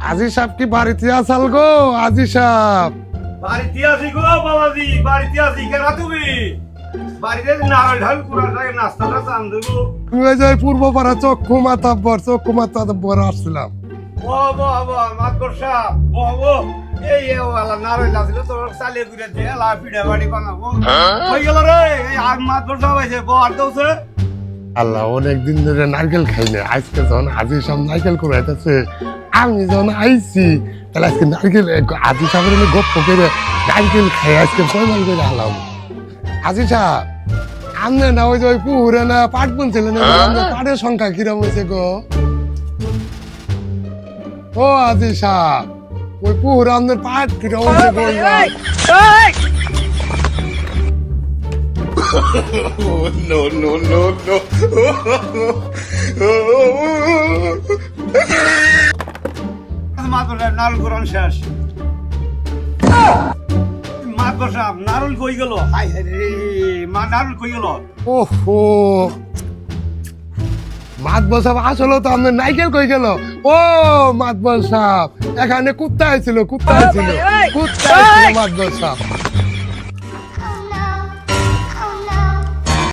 আজি সাহেব কি বাড়িতে আসাল গো? আজি সাহেব বাড়িতে আছি গো বাবাজি, বাড়িতে আছি। কেন তুমি বাড়িতে নারল ঢাল কুড়া থাকে নাস্তাটা চান দেবো। তুমি ওই যে পূর্ব পাড়া চক্ষু মাতাব্বর আসছিলাম। ও বাবা মাতবর সাহেব, ও এই ওয়ালা নারল আছিল তোর চালিয়ে ঘুরে দিয়ে লা পিঠা বাড়ি বানাবো হয়ে গেল রে। এই আর মাতবর সাহেব আছে বহার দৌছে। আল্লাহ অনেকদিন ধরে নারকেল খাই না, আজকে যখন আজি সাহেব নারকেল কুড়াইতেছে, আমি যখন আইছি তাহলে আজকে নারকেল আজি সাহেবের গপ্প করে নারকেল খাই আজকে পয়মান করে আলাম। আজি সাহেব আমনে না ওই যে ওই পুকুরে না পাট বুনছিলেন, পাটের সংখ্যা কিরম হয়েছে গো? ও আজি সাহেব ওই পুকুরে আমাদের পাট কিরম হয়েছে গো? No, no, no, no. Matbar সাহেব নারল কুড়ান শেষ। মাতবর সাহেব নারল কই গেল? হাই হাই রে মা নারল কই গেল? ওহো মাতবর সাহেব আসলে তো আমাদের নাইকেল কই গেল? ও মাতবর সাহেব এখানে কুত্তা আইছিল মাতবর সাহেব।